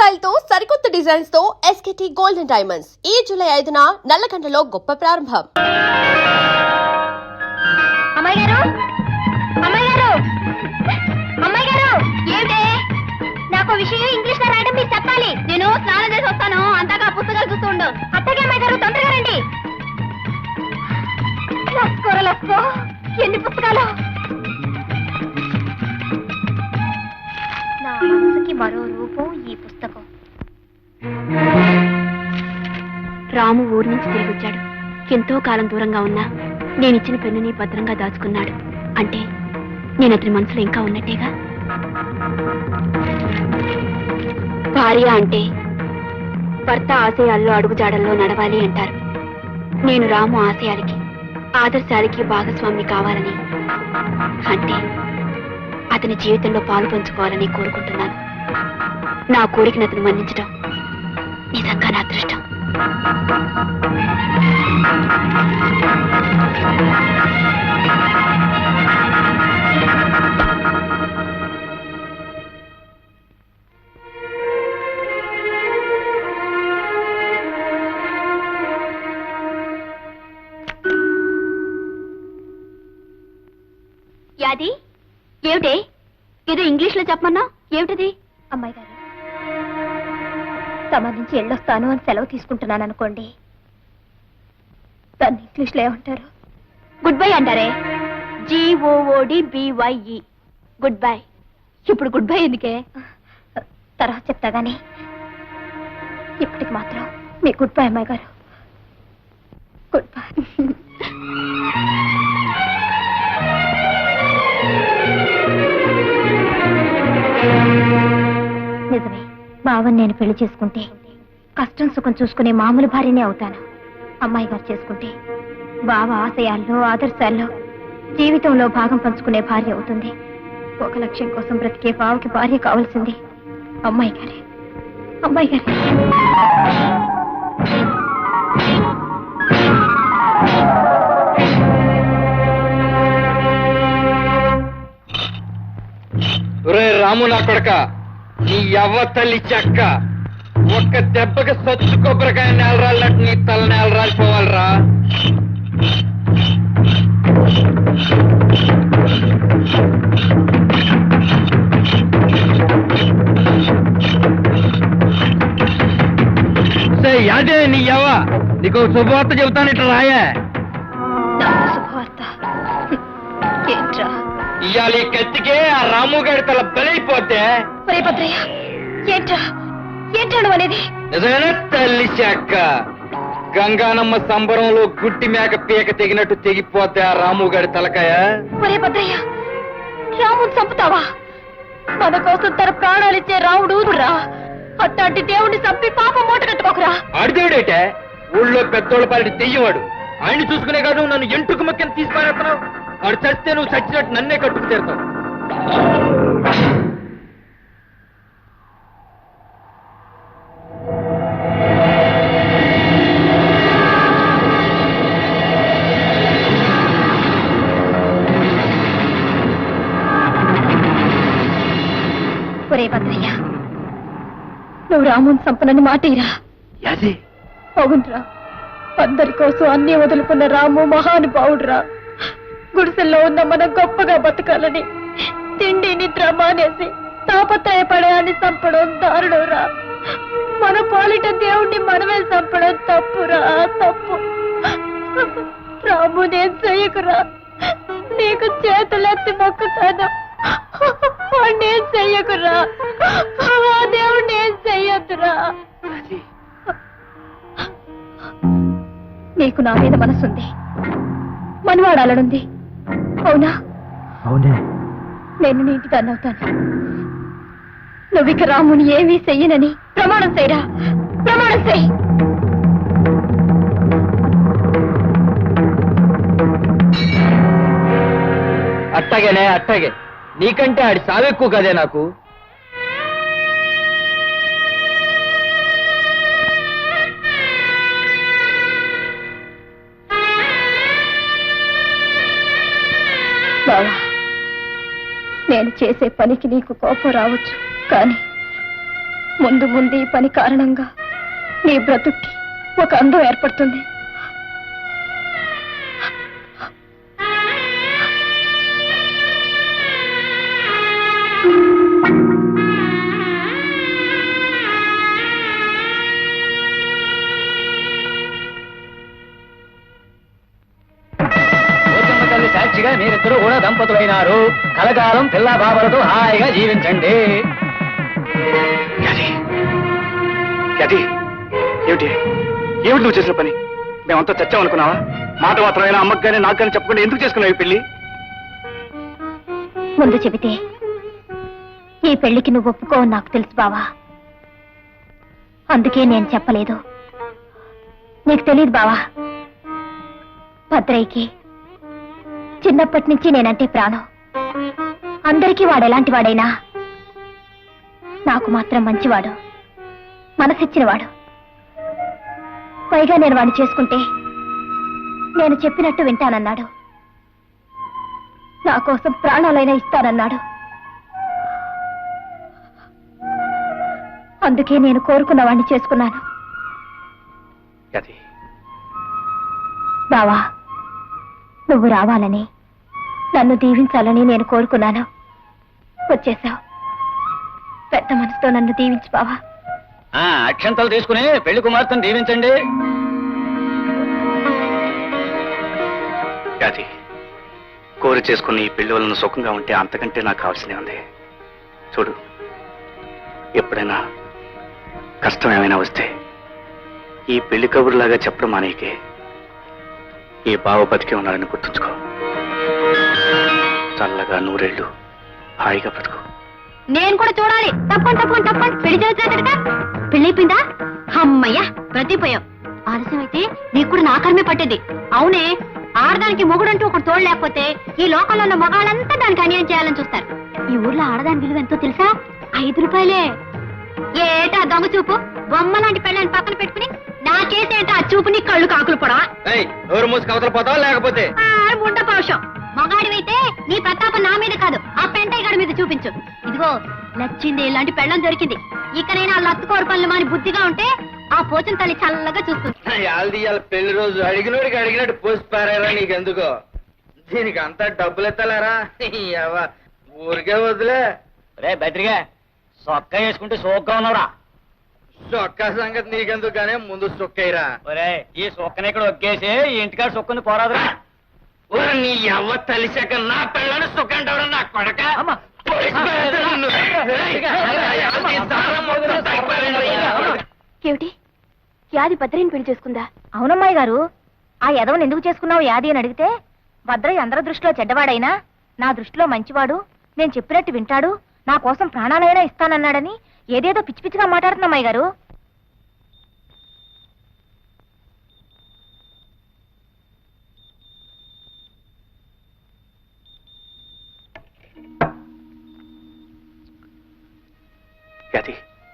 Style తో సరికొత్త designs తో ఎస్కేటీ గోల్డెన్ డైమండ్స్ ఈ జూలై 5న నల్లకంటలో గొప్ప ప్రారంభం. అమ్మాయి గారు, అమ్మాయి గారు, అమ్మాయి గారు, ఏంటే నాకు విషయం ఇంగ్లీష్ లో రాయడం మీరు చెప్పాలి. నేను స్నానం చేసి వస్తాను, అంతగా పుస్తకాలు చూస్తూ ఉండు. అత్తగా అమ్మాయి గారు తొందరగా రండి. లస్కో ఎన్ని పుస్తకాలు. నా మనసుకి మరో రూపం ఈ పుస్తకం. రాము ఊరి నుంచి తిరిగి వచ్చాడు. ఎంతో కాలం దూరంగా ఉన్నా నేనిచ్చిన పెన్నుని భద్రంగా దాచుకున్నాడు. అంటే నేను అతని మనసులో ఇంకా ఉన్నట్టేగా. భార్య అంటే భర్త ఆశయాల్లో అడుగుజాడల్లో నడవాలి అంటారు. నేను రాము ఆశయాలకి ఆదర్శాలకి భాగస్వామి కావాలని, అంటే అతని జీవితంలో పాలు పంచుకోవాలని కోరుకుంటున్నాను. నా కోరికను అతను మన్నించడం నిజంగా నా అదృష్టం. యాది ఏమిటే ఏదో ఇంగ్లీష్ లో చెప్పమన్నా? ఏమిటిది? అమ్మాయి గారు, సంబంధించి వెళ్ళొస్తాను అని సెలవు తీసుకుంటున్నాను అనుకోండి, దాన్ని ఇంగ్లీష్ లో ఏమంటారు? గుడ్ బై అంటారే. GOODBYE good bye. ఇప్పుడు గుడ్ బై ఎందుకే? తర్వాత చెప్తా గానీ ఇప్పటికి మాత్రం మీ గుడ్ బై అమ్మాయి గారు. Good bye. నిజమే, బావని నేను పెళ్లి చేసుకుంటే కష్టం సుఖం చూసుకునే మామూలు భార్యనే అవుతాను. అమ్మాయి గారు చేసుకుంటే బావ ఆశయాల్లో ఆదర్శాల్లో జీవితంలో భాగం పంచుకునే భార్య అవుతుంది. ఒక లక్ష్యం కోసం బ్రతికే బావకి భార్య కావాల్సింది అమ్మాయి గారే. అమ్మాయి గారే. రాము నా కొడక, నీ యవ్వ తల్లి చెక్క, ఒక్క దెబ్బకి సత్తు కొబ్బరికాయ నేలరాలినట్టు నీ తల నేలరాలిపోవాలరా. యాదే నీ యవ్వ, నీకు శుభవార్త చెబుతాను, ఇట్లా రాయే. శుభవార్త ఏంట్రా? ఇవాళ ఈ కత్తికే ఆ రాము గారి తల బలైపోతే. ఏంట్రా ఏంట్రా అనేది? నిజమేనా తల్లి చెక్క? గంగానమ్మ సంబరంలో గుడ్డి మేక పీక తెగినట్టు తెగిపోతే ఆ రాము గారి తలకాయ. ఒరే భద్రయ్య, రాముని చంపుతావా? మన కోసం తన ప్రాణాలిచ్చే రాముడు రా. అట్లాంటి దేవుడిని చంపి పాపం మూట కట్టుకోకురా. ఆడిదేవుడేటే ఊళ్ళో పెద్దోళ్ళ పాలిటి తెయ్యవాడు. ఆయన్ని చూసుకునే కాదు నన్ను ఎంటుకు మక్కని తీసుకునేస్తున్నావు. వాడు చస్తే నువ్వు చచ్చినట్టు నన్నే కట్టుకు తీరుతావు. ఒరే భద్రయ్య, నువ్వు రాముని చంపనని మాటిరా. అవునరా, అందరి కోసం అన్ని వదులుకున్న రాము మహానుభావుడురా. గుడిసెల్లో ఉన్న మనం గొప్పగా బతకాలని తిండి నిద్ర మానేసి తాపత్రయపడేయాన్ని చంపడం దారుణంరా. మన పాలిట దేవుణ్ణి మనమే చంపడం తప్పురా, తప్పు. రాము నేను చెయ్యకురా, నీకు చేతులెత్తి మొక్కుతాను. నేను చెయ్యకురా, ఆ దేవుణ్ణి ఏం చెయ్యొద్దురా. నీకు నా మీద మనసుంది, మనవాడాలనుంది, అవునా? అవునే. నేను నీ ఇంటి దాన్ని అవుతాను. నువ్విక రాముని ఏమీ చెయ్యనని ప్రమాణం చేయరా, ప్రమాణం చెయ్యి. అట్టగేనే, అట్టగే. నీకంటే ఆడి సావెక్కువ కదే నాకు. బావా, నేను చేసే పనికి నీకు కోపం రావచ్చు, కానీ ముందు ముందు ఈ పని కారణంగా నీ బ్రతుక్కి ఒక అందం ఏర్పడుతుంది. తల్లి సాక్షిగా మీరిద్దరూ కూడా దంపతులైనారు. కలకాలం పిల్ల బాబలతో హాయిగా జీవించండి. ఏమిటి ఏమిటి నువ్వు చేసిన పని? మేమంతా చచ్చామనుకున్నావా? మాట మాత్రమైనా అమ్మకు కానీ నాకు కానీ చెప్పకుండా ఎందుకు చేసుకున్నావు ఈ పెళ్లి? ముందు చెబితే ఈ పెళ్లికి నువ్వు ఒప్పుకోవని నాకు తెలుసు బావా. అందుకే నేను చెప్పలేదు. నీకు తెలియదు బావా, భద్రయ్యకి చిన్నప్పటి నుంచి నేనంటే ప్రాణం. అందరికీ వాడు ఎలాంటి వాడైనా నాకు మాత్రం మంచివాడు, మనసిచ్చినవాడు. పైగా నేను వాడిని చేసుకుంటే నేను చెప్పినట్టు వింటానన్నాడు. నా కోసం ప్రాణాలైనా ఇస్తానన్నాడు. అందుకే నేను కోరుకున్న వాడిని చేసుకున్నాను. బావా, నువ్వు రావాలని, నన్ను దీవించాలని నేను కోరుకున్నాను. వచ్చేసావు. పెద్ద మనసుతో నన్ను దీవించు బావా. అక్షంతలు తీసుకుని పెళ్లి కుమార్తెను దీవించండి. అది కోరి చేసుకుని ఈ పెళ్లి వలన సుఖంగా ఉంటే అంతకంటే నాకు కావాల్సిందే ఉంది. చూడు, ఎప్పుడైనా కష్టం ఏమైనా వస్తే ఈ పెళ్లి కబురులాగా చెప్పడం మానేకే. ఈ బావ బతికే ఉన్నారని గుర్తుంచుకో. చల్లగా నూరేళ్లు హాయిగా బ్రతుకు. నేను కూడా చూడాలి. తప్పండి పెళ్లి చేసేటట్టుగా. పెళ్ళైపోయిందా? అమ్మయ్యా, బ్రతిపోయావు. ఆలస్యం అయితే నీకు కూడా నా కర్మే పట్టేది. అవునే, ఆడదానికి మొగుడంటూ ఒకటి తోడు లేకపోతే ఈ లోకంలో ఉన్న మగాళ్ళంతా దానికి అన్యాయం చేయాలని చూస్తారు. ఈ ఊర్లో ఆడదాని విలువ ఎంతో తెలుసా? 5 రూపాయలే. ఏటా దొంగ చూపు? బొమ్మ లాంటి పెళ్ళని పక్కన పెట్టుకుని నా చేసేట ఆ చూపుని కళ్ళు కాకులు పొడవా? నోరు మూసి కవతల పోతావా లేకపోతే? ముండ పౌషం. మగాడివైతే నీ ప్రతాపం నా మీద కాదు, ఆ పెంటయ్య గారి మీద చూపించు. ఇదిగో, నచ్చింది ఇలాంటి పెళ్ళం దొరికింది. ఇకనైనా లత్తుకోరు పనులు మాని బుద్ధిగా ఉంటే ఆ పోచన తల్లి చల్లగా చూస్తుంది. పెళ్లి రోజు అడిగినోడికి అడిగినట్టు పోసి పారారా నీకెందుకో? దీనికి అంతా డబ్బులు ఎత్తలేరా? ఊరికే వదిలే. రే బెదిరిగా సొక్క వేసుకుంటే సోగ్గా ఉన్నావురా. సొక్క సంగతి నీకెందుకు కానీ ముందు సొక్కయ్యరా. ఒరే, ఈ సొక్కని ఇక్కడ ఒక్కేసి ఈ ఇంటికాడ సొక్కుంది పోరాదురా. నీ ఎవ్వ తలిసాక నా పిల్లని సుఖంటాడు నా కొడక. ఏమిటి, యాది భద్రయ్యని పెళ్లి చేసుకుందా? అవునమ్మాయి గారు, ఆ యదవని ఎందుకు చేసుకున్నావు యాది అని అడిగితే, భద్రయ్య అందరి దృష్టిలో చెడ్డవాడైనా నా దృష్టిలో మంచివాడు, నేను చెప్పినట్టు వింటాడు, నా కోసం ప్రాణాలైనా ఇస్తానన్నాడని ఏదేదో పిచ్చి పిచ్చిగా మాట్లాడుతున్నమ్మాయి గారు.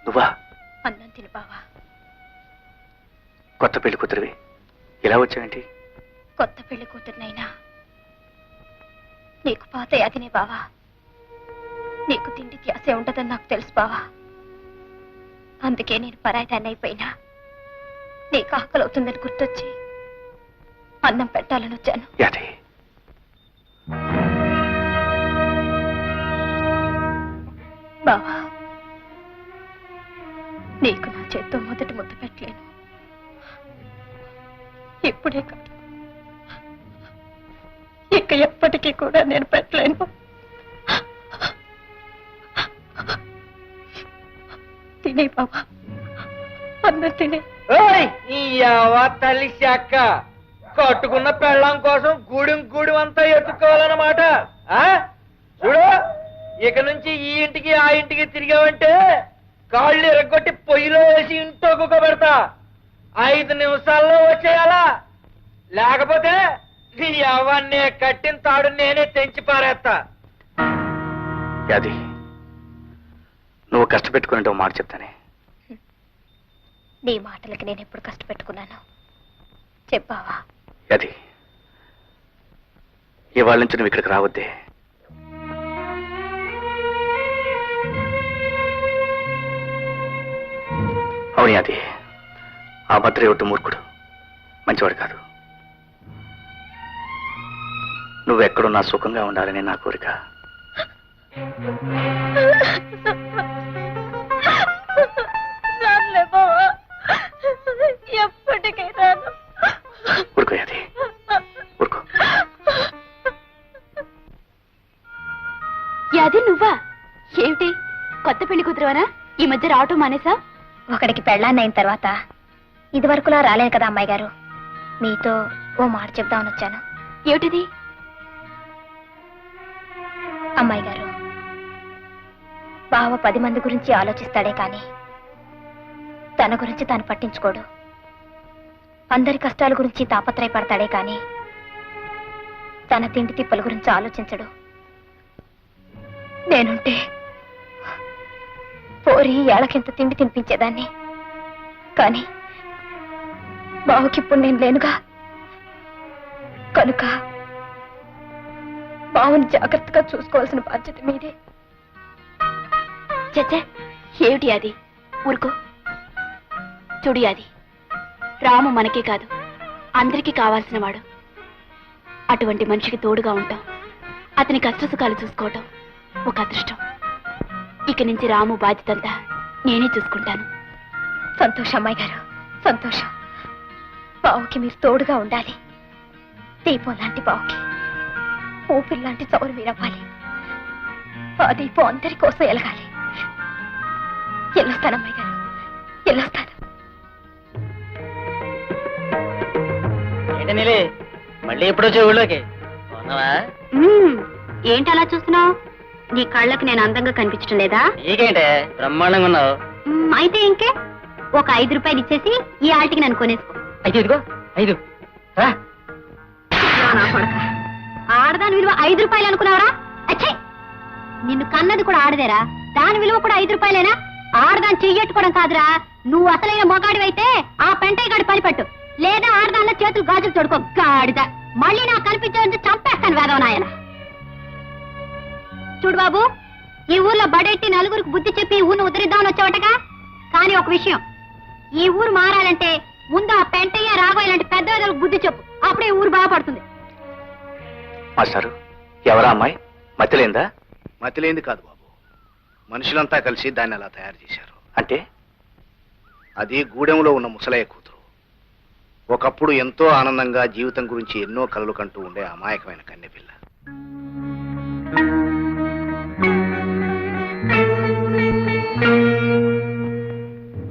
నువ్వా? అన్నం తిని బావా. కొత్త పెళ్లి కూతురివి, ఇలా వచ్చావేంటి? కొత్త పెళ్లి కూతురునైనా నీకు పాత యాదినే బావా. నీకు తిండికి ఆశ ఉండదని నాకు తెలుసు బావా. అందుకే నేను పరాయిదాన్ని అయిపోయినా నీకు ఆకలి అవుతుందని గుర్తొచ్చి అన్నం పెట్టాలని వచ్చాను. బావా, నీకు నా చేత్తో మొదటి ముద్ద పెట్టలేను. ఇప్పుడే కాదు, ఇక ఎప్పటికీ కూడా నేను పెట్టలేను. తినే బాబా, అన్నం తినే. తల్లి శాఖ కట్టుకున్న పెళ్ళం కోసం గూడెం అంతా ఎత్తుకోవాలన్నమాట. చూడు, ఇక నుంచి ఈ ఇంటికి ఆ ఇంటికి తిరిగావంటే కాళ్ళు ఎరగొట్టి పొయ్యిలో వేసి ఇంట్లో కుక్కబెడతా. 5 నిమిషాల్లో వచ్చేయాలా, లేకపోతే నీ ఎవరినే కట్టిన తాడు నేనే తెంచి పారేస్తా. అది నువ్వు కష్టపెట్టుకునే మాట చెప్తానే. నీ మాటలకి నేను ఎప్పుడు కష్టపెట్టుకున్నాను చెప్పావా? అది ఇవాళ నుంచి నువ్వు ఇక్కడికి రావద్దే. అవును అది ఆ భద్రయ్య మూర్ఖుడు, మంచివాడు కాదు. నువ్వెక్కడున్నా సుఖంగా ఉండాలని నా కోరిక. ఎప్పటికైనా ఊరుకో అది, ఊరుకో. యాది నువ్వా? ఏమిటి కొత్త పెళ్లి కూతురువనా? ఈ మధ్య రావటం మానేసా? ఒకడికి పెళ్ళాన్నైన తర్వాత ఇదివరకులా రాలేను కదా అమ్మాయి గారు. మీతో ఓ మాట చెప్దామని వచ్చాను. ఏమిటిది? అమ్మాయి గారు, బావ 10 మంది గురించి ఆలోచిస్తాడే కానీ తన గురించి తాను పట్టించుకోడు. అందరి కష్టాల గురించి తాపత్రయపడతాడే కానీ తన తిండి తిప్పల గురించి ఆలోచించడు. నేనుంటే పోరి ఏళ్ళకింత తిండి తినిపించేదాన్ని. కానీ బావకిప్పుడు నేను లేనుగా. కనుక బావని జాగ్రత్తగా చూసుకోవాల్సిన బాధ్యత మీదే. చచ్చే, ఏమిటి అది? ఊరుకో. చూడు అది, రాము మనకే కాదు అందరికీ కావాల్సిన వాడు. అటువంటి మనిషికి తోడుగా ఉంటాం, అతని కష్టసుఖాలు చూసుకోవటం ఒక అదృష్టం. ఇక నుంచి రాము బాధ్యతంతా నేనే చూసుకుంటాను. సంతోషం అమ్మాయి గారు, సంతోషం. బావుకి మీరు తోడుగా ఉండాలి. దీపం లాంటి బావుకి ఊపిరి లాంటి చౌరు మీరవ్వాలి. ఆ దీపం అందరి కోసం ఎలగాలి. వెళ్ళొస్తాను అమ్మాయి గారు, వెళ్ళొస్తాను. ఏంటనిలే మళ్ళీ ఎప్పుడొచ్చే ఊళ్ళోకి? ఏంటి అలా చూస్తున్నావు? నీ కళ్ళకి నేను అందంగా కనిపించడం లేదా? నీకేంటే బ్రహ్మాండంగా ఉన్నావు. అయితే ఇంకే ఒక 5 రూపాయలు ఇచ్చేసి ఈ ఆల్టికి నన్ను కొనేసుకో. అయితే ఇదిగో 5 రా. నా కొడక, ఆడదాని విలువ 5 రూపాయలు అనుకున్నావరా? అచ్చే, నిన్ను కన్నది కూడా ఆడదేరా, దాని విలువ కూడా 5 రూపాయలేనా? ఆడదాన్ని చెయ్యట్టుకోవడం కాదురా. నువ్వు అసలైన మొగాడివైతే ఆ పెంటయ్య గాడి పని పట్టు, లేదా ఆడదానిలో చేతులు గాజులు తొడుకో. గాడిద మళ్ళీ నాకు కనిపించే చంపేస్తాను వేదవనాయన. చూడు బాబు, ఈ ఊర్లో బడెట్టి నలుగురికి బుద్ధి చెప్పి ఈ ఊరిని ఉద్ధరిద్దామని వచ్చావటగా. కానీ ఒక విషయం, ఈ ఊరు మారాలంటే ముందు ఆ పెంటయ్య రాఘవయ్య లాంటి పెద్ద బుద్ధి చెప్పు, అప్పుడే ఊరు బాగుపడుతుంది. మాస్టారు, ఎవరా అమ్మాయి? మతిలేందా? మతిలేంది కాదు బాబు, మనుషులంతా కలిసి దాన్ని అలా తయారు చేశారు. అంటే అది గూడెంలో ఉన్న ముసలయ్య కూతురు. ఒకప్పుడు ఎంతో ఆనందంగా జీవితం గురించి ఎన్నో కలలు కంటూ ఉండే అమాయకమైన కన్నెపిల్ల.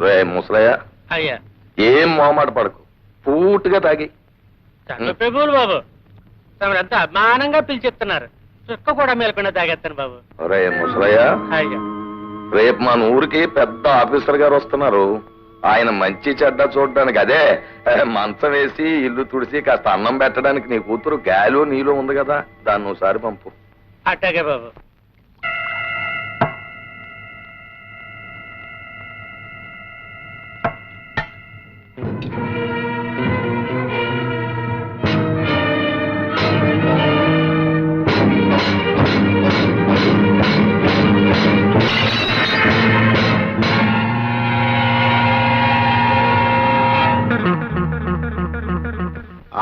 రే ముసలయ్య, అయ్యా ఏం మొహమాట పడకు, పూర్తిగా తాగి. ప్రభువులు బాబు, తమరంతా అభిమానంగా పిలిచెప్తున్నారు. చుక్క కూడా మేలకుండా తాగేస్తాను బాబు. రే ముసలయ్య, అయ్యా రేపు మన ఊరికి పెద్ద ఆఫీసర్ గారు వస్తున్నారు. ఆయన మంచి చెడ్డ చూడడానికి, అదే మంచం వేసి ఇల్లు తుడిసి కాస్త అన్నం పెట్టడానికి నీ కూతురు గాలో నీలో ఉంది కదా, దాన్ని ఒకసారి పంపు. అట్టాగే బాబు.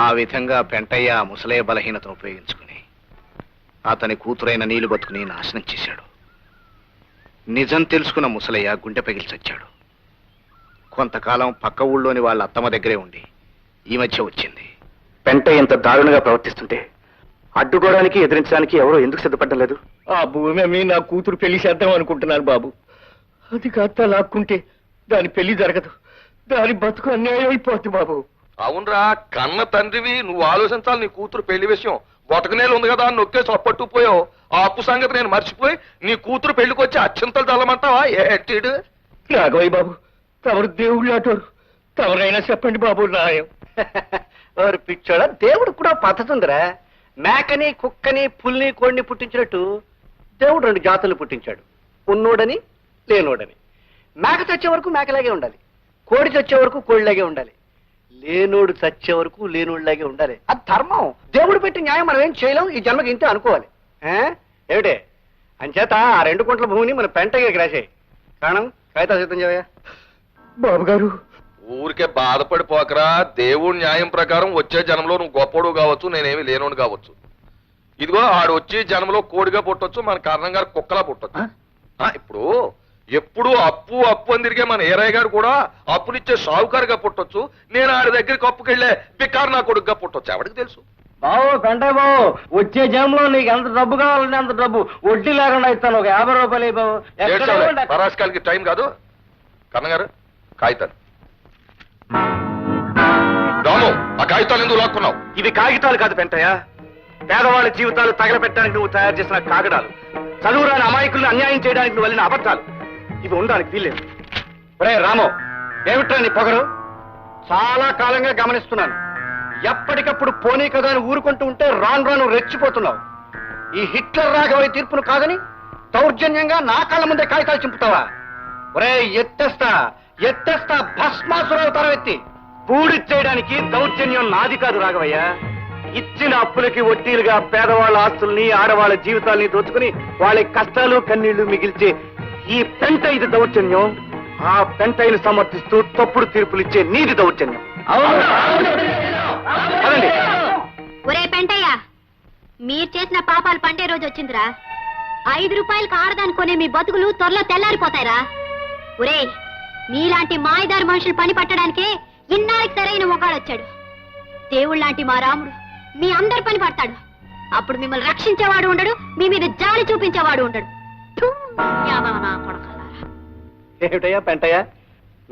ఆ విధంగా పెంటయ్య ముసలయ్య బలహీనతను ఉపయోగించుకుని అతని కూతురైన నీళ్లు బతుకుని నాశనం చేశాడు. నిజం తెలుసుకున్న ముసలయ్య గుండె పగిలి చచ్చాడు. కొంతకాలం పక్క ఊళ్ళోని వాళ్ళ అత్తమ్మ దగ్గరే ఉండి ఈ మధ్య వచ్చింది. పెంట ఇంత దారుణంగా ప్రవర్తిస్తుంటే అడ్డుకోవడానికి ఎదిరించడానికి ఎవరో ఎందుకు సిద్ధపడ్డం లేదు? ఆ భూమి అమ్మి నా కూతురు పెళ్లి చేద్దాం అనుకుంటున్నాను బాబు. అది కాస్త లాక్కుంటే దాని పెళ్లి జరగదు, దాని బతుకు అన్యాయం అయిపోద్ది బాబు. అవునరా, కన్న తండ్రివి, నువ్వు ఆలోచించాలి. నీ కూతురు పెళ్లి విషయం బొటకనేలు ఉంది కదా అని నొక్కేసి అప్పట్టుకుపోయావు. ఆ అప్పు సంగతి నేను మర్చిపోయి నీ కూతురు పెళ్లికి వచ్చి అత్యంతలు తల్లమంటావా? ఏటీడు రాఘవయ్య బాబు, తమరు దేవుళ్ళు అటోరు, తమరైనా చెప్పండి బాబు న్యాయం. వారు పిచ్చోడ, దేవుడు కూడా పద్ధతి ఉందిరా. మేకని కుక్కని పుల్ని కోడిని పుట్టించినట్టు దేవుడు 2 జాతులు పుట్టించాడు, ఉన్నోడని లేనోడని. మేక చచ్చే వరకు మేకలాగే ఉండాలి, కోడి చచ్చే వరకు కోడిలాగే ఉండాలి, లేనోడు చచ్చే వరకు లేనోడిలాగే ఉండాలి. అది ధర్మం. దేవుడు పెట్టి న్యాయం మనం ఏం చేయలేం, ఈ జన్మకి ఇంతే అనుకోవాలి. ఏమిటే అంచేత ఆ 2 కుంటల భూమిని మన పెంటగా రాసేయి. కారణం కాగితాలు సిద్ధం చేయవయ్యా. బాబు గారు ఊరికే బాధపడిపోకరా. దేవుడి న్యాయం ప్రకారం వచ్చే జనంలో నువ్వు గొప్పడు కావచ్చు, నేనేమి లేనోడు కావచ్చు. ఇదిగో ఆడు వచ్చి జనంలో కోడిగా పుట్టొచ్చు, మన కారణం గారు కుక్కలా పుట్టొచ్చు. ఇప్పుడు ఎప్పుడు అప్పు అప్పు అని తిరిగే మన ఏరయ్య గారు కూడా అప్పునిచ్చే షావుకారుగా పుట్టొచ్చు. నేను ఆడి దగ్గరికి అప్పుకెళ్లే బికారు నా కొడుకుగా పుట్టొచ్చు. ఎవరికి తెలుసు? బావు పెంటయ్య బావు, వచ్చే జనంలో నీకు ఎంత డబ్బు కావాలంటే అంత డబ్బు వడ్డీ లేకుండా ఇస్తాను. ఒక 50 రూపాయలు బావు. పరాశకాలకి టైం కాదు. కన్నగారు కాగితాలు. రాము, ఆ కాగితాలు ఎందుకు లాక్కున్నావు? ఇవి కాగితాలు కాదు పెంటయ్య, పేదవాళ్ళ జీవితాలు తగలబెట్టడానికి నువ్వు తయారు చేసిన కాగడాలు, చదువురాని అమాయకులను అన్యాయం చేయడానికి నువ్వు వెళ్ళిన అబద్ధాలు. ఇవి ఉండడానికి వీల్లేదు. ఒరే రాము, ఏమిట్రా నీ పొగరు? చాలా కాలంగా గమనిస్తున్నాను. ఎప్పటికప్పుడు పోనీ కదా అని ఊరుకుంటూ ఉంటే రాను రాను రెచ్చిపోతున్నావు. ఈ హిట్లర్ రాఘవయ్య తీర్పును కాదని దౌర్జన్యంగా నా కళ్ళ ముందే కాగితాలు చింపుతావా? ఒరే ఎత్తేస్తా ఎత్తేస్తా భస్మాసురవుతారా ఎత్తి. పూడిచ్చేయడానికి దౌర్జన్యం నాది కాదు రాఘవయ్య. ఇచ్చిన అప్పులకి వడ్డీలుగా పేదవాళ్ళ ఆస్తుల్ని, ఆడవాళ్ళ జీవితాల్ని దోచుకుని వాళ్ళ కష్టాలు కన్నీళ్లు మిగిల్చే ఈ పెంట ఇది దౌర్జన్యం. ఆ పెంటైని సమర్థిస్తూ తప్పుడు తీర్పులు ఇచ్చే నీది దౌర్జన్యం. అదండి. ఒరే పెంటయ్య, మీరు చేసిన పాపాలు పండే రోజు వచ్చిందిరా. 5 రూపాయలకు ఆడదానుకునే మీ బతుకులు త్వరలో తెల్లారిపోతాయిరా. ఒరే, మీలాంటి మాయదారి మనుషులు పని పట్టడానికే ఇన్నాళ్ళకి సరైన మొగాడొచ్చాడు. దేవుళ్ళలాంటి మా రాముడు మీ అందరి పని పడతాడు. అప్పుడు మిమ్మల్ని రక్షించేవాడు ఉండడు, మీ మీద జాలి చూపించేవాడు ఉండడు. థూ, యాదవ నా కొడకలారా. ఏమిటయ్యా పెంటయ్య,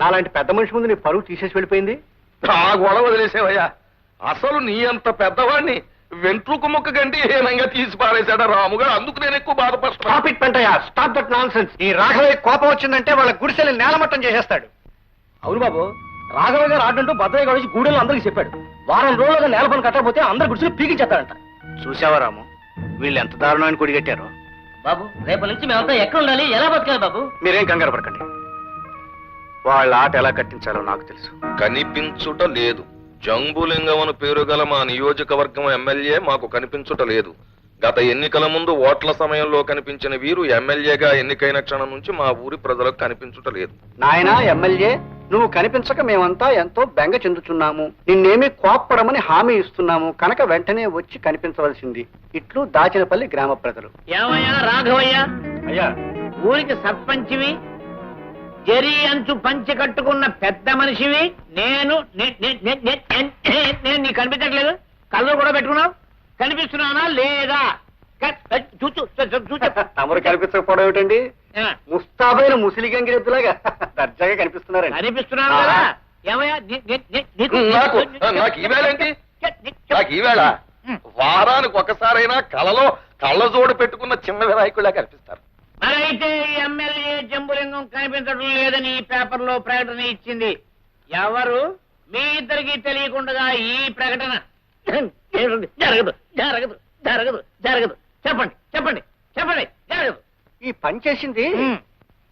నాలాంటి పెద్ద మనిషి ముందు నీ పరువు తీసేసి వెళ్ళిపోయింది. ఆ గొడవ వదిలేసేవయ్యా. అసలు నీ అంత పెద్దవాడిని వెంట్రుకు ముక్క గంటి హీనంగా తీసి పారేశాడా రాముగారు. అందుకు నేను ఎక్కువ బాధపడుతున్నా. Stop it Pentayya, stop that nonsense. ఈ రాఘవయ్య కోపం వచ్చిందంటే వాళ్ళ గుడిసెల్ని నేలమట్టం చేసేస్తాడు. అవును బాబు, రాఘవయ్య గారు ఆడంటూ భద్రయ్య గారు వచ్చి గూడెల్లో అందరికి చెప్పాడు. వారం రోజులుగా నేల పని కట్టకపోతే అందరు గుడిసెలు పీకించేస్తాడంట. చూసావా రాము, వీళ్ళు ఎంత దారుణాన్ని కొడిగట్టారో. బాబు, రేపటి నుంచి మేమంతా ఎక్కడ ఉండాలి, ఎలా బతకాలి బాబు? మీరేం కంగారు పడకండి. వాళ్ళ ఆట ఎలా కట్టించాలో నాకు తెలుసు. కనిపించుట లేదు. జంబులింగం పేరు గల మా నియోజకవర్గం ఎమ్మెల్యే మాకు కనిపించుట లేదు. గత ఎన్నికల ముందు ఓట్ల సమయంలో కనిపించిన వీరు ఎమ్మెల్యేగా ఎన్నికైన క్షణం నుంచి మా ఊరి ప్రజలకు కనిపించుట లేదు. నాయనా ఎమ్మెల్యే, నువ్వు కనిపించక మేమంతా ఎంతో బెంగ చెందుతున్నాము. నిన్నేమీ కోప్పడమని హామీ ఇస్తున్నాము కనుక వెంటనే వచ్చి కనిపించవలసింది. ఇట్లు దాచినపల్లి గ్రామ ప్రజలు. ఏమయ్యా రాఘవయ్య, అయ్యా, ఊరికి సర్పంచివి, జరి అంచు పంచి కట్టుకున్న పెద్ద మనిషివి. నేను నీకు కనిపించట్లేదు? కళ్ళు కూడా పెట్టుకున్నావు. కనిపిస్తున్నానా లేదా? తమరు కనిపించకపోవడం ఏమిటండి? ముస్తాబైన ముసిలి గంగిరెద్దులాగా దర్జాగా కనిపిస్తున్నారండి. కనిపిస్తున్నాను కదా. ఏమయ్యా నాకు ఈవేళ ఏంటి? నాకు ఈవేళ వారానికి ఒకసారైనా కళలో కళ్ళజోడు పెట్టుకున్న చిన్న వినాయకుడిలా కనిపిస్తారు. మరైతే ఈ ఎమ్మెల్యే జంబులింగం కనిపించడం లేదని ఈ పేపర్లో ప్రకటన ఇచ్చింది ఎవరు? మీ ఇద్దరికి తెలియకుండా ఈ ప్రకటన జరగదు జరగదు జరగదు జరగదు. చెప్పండి చెప్పండి చెప్పండి. జరగదు. ఈ పని చేసింది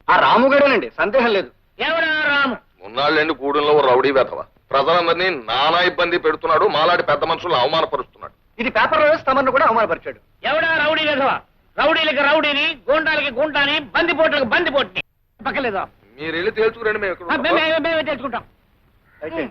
ఆ రాముగాడేనండి, సందేహం లేదు. ఎవడా రాము? ఉన్నాళ్ళండి గూడెంలో రౌడీ వెధవ ప్రజలందరినీ నానా ఇబ్బంది పెడుతున్నాడు. మాలాంటి పెద్ద మనుషులను అవమానపరుస్తున్నాడు. ఇది పేపర్లో వేసి తమను కూడా అవమానపరిచాడు. ఎవడా రౌడీ వెధవ? రౌడీలకి రౌడీని, గూండాలకి గుంటాని, బందిపోట్లకు బందిపోట్ని. పక్కలేదా? మీరు వెళ్ళి తేల్చుకురండి. మేమే తెలుసుకుంటాం. అయితే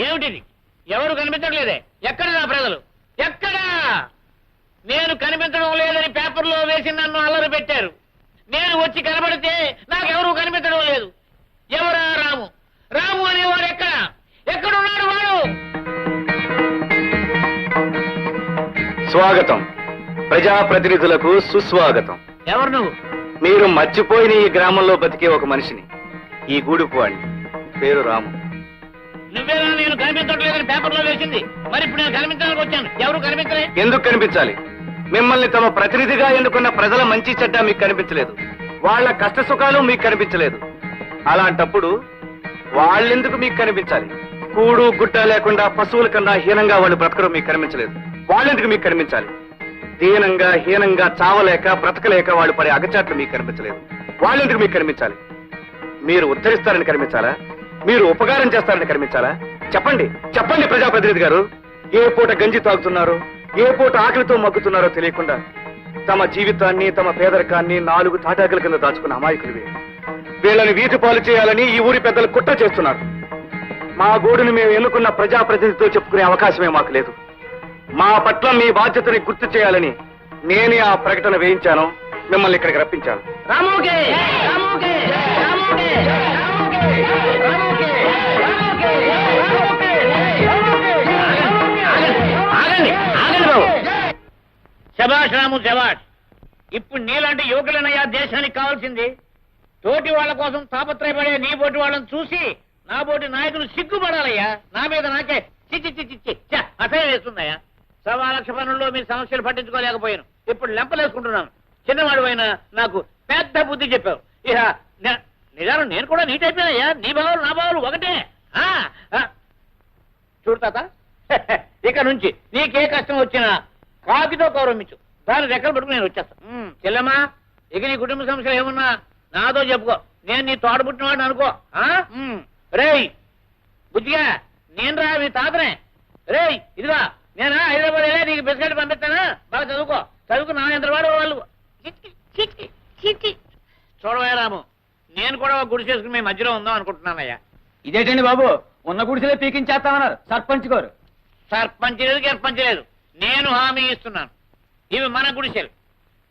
ఏమిటిది? ఎవరు కనిపించట్లేదే? ఎక్కడ నా ప్రజలు? ఎక్కడా? నేను కనిపించడం లేదని పేపర్లో వేసి నన్ను అల్లరి పెట్టారు. నేను వచ్చి కనబడితే నాకెవరూ కనిపించడం లేదు. ఎవరా రాము? రాము అనేవాడు ఎక్కడ? ఎక్కడున్నాడు వాడు? స్వాగతం. ప్రజాప్రతినిధులకు సుస్వాగతం. ఎవరు నువ్వు? మీరు మర్చిపోయిన ఈ గ్రామంలో బతికే ఒక మనిషిని, ఈ గూడుపు వాడిని. పేరు రాము. నువ్వేనా నేను కనిపించట్లేదని పేపర్లో వేసింది? మరి ఇప్పుడు నేను కనిపించడానికి వచ్చాను. ఎవరు కనిపించలే? ఎందుకు కనిపించాలి? మిమ్మల్ని తమ ప్రతినిధిగా ఎన్నుకున్న ప్రజల మంచి చెడ్డ మీకు కనిపించలేదు. వాళ్ళ కష్ట సుఖాలు మీకు కనిపించలేదు. అలాంటప్పుడు వాళ్ళెందుకు మీకు కనిపించాలి? కూడు గుడ్డ లేకుండా పశువుల కన్నా హీనంగా వాళ్ళు బ్రతకడం మీకు కనిపించలేదు. వాళ్ళెందుకు మీకు కనిపించాలి? దీనంగా హీనంగా చావలేక బ్రతకలేక వాళ్ళు పడే అగచాట్లు మీకు కనిపించలేదు. వాళ్ళెందుకు మీకు కనిపించాలి? మీరు ఉద్ధరిస్తారని కనిపించాలా? మీరు ఉపకారం చేస్తారని కనిపించాలా? చెప్పండి చెప్పండి ప్రజాప్రతినిధి గారు, ఏ పూట గంజి తాగుతున్నారో, ఏ పూట ఆకలితో మగ్గుతున్నారో తెలియకుండా తమ జీవితాన్ని, తమ పేదరికాన్ని 4 తాటాకుల కింద దాచుకున్న అమాయకులు వీళ్ళని వీధి పాలు చేయాలని ఈ ఊరి పెద్దలు కుట్ర చేస్తున్నారు. మా గోడును మేము ఎన్నుకున్న ప్రజాప్రతినిధితో చెప్పుకునే అవకాశమే మాకు లేదు. మా పట్ల మీ బాధ్యతని గుర్తు చేయాలని నేనే ఆ ప్రకటన వేయించాను, మిమ్మల్ని ఇక్కడికి రప్పించాను. రాముకే రాముకే రాముకే రాముకే రాముకే రాముకే ఆగండి ఆగండి బాబు. శభాష్ రాము శభాష్. ఇప్పుడు నీలాంటి యువకులనయ్యా దేశానికి కావాల్సింది. తోటి వాళ్ళ కోసం తాపత్రయపడే నీ బోటి వాళ్ళని చూసి నా బోటి నాయకులు సిగ్గుపడాలయ్యా. నా మీద నాకే చిచ్చి చిచ్చి చిచ్చ అసహ్యం వేస్తుందయ్యా. 1,00,000 పనుల్లో మీ సమస్యలు పట్టించుకోలేకపోయాను. ఇప్పుడు లెంపలేసుకుంటున్నాను. చిన్నవాడు అయినా నాకు పెద్ద బుద్ధి చెప్పావు. ఇక నిజాలు నేను కూడా నీట్ అయిపోయానయ్యా. నీ బావులు నా బావులు ఒకటే. చూడు తాత, ఇక నుంచి నీకే కష్టం వచ్చినా కాకితో గౌరవించు. దాని రెక్కలు పట్టుకుని నేను వచ్చేస్తాను. చెల్లెమ్మా, ఇక నీ కుటుంబ సమస్యలు ఏమున్నా నాతో చెప్పుకో. నేను నీ తోడ పుట్టినవాడిని అనుకో. రేయ్ బుద్ధిగా, నేను రా మీ తాతనే. రేయ్ ఇదిగా, నేను హైదరాబాద్ వెళ్ళే నీకు బిస్కెట్ పంపిస్తాను. బాగా చదువుకో. చదువుకు నా ఎంత వాడు వాళ్ళు. చూడవయ్యా రాము, నేను కూడా ఒక గుడి చేసుకుని మీ మధ్యలో ఉందాం అనుకుంటున్నానయ్యా. ఇదేంటండి బాబు, ఉన్న గుడిసెలే పీకించేస్తామన్నారు సర్పంచ్ గారు. సర్పంచ్ లేదు గర్పంచ్ లేదు, నేను హామీ ఇస్తున్నాను. ఇవి మన గుడిసెలు.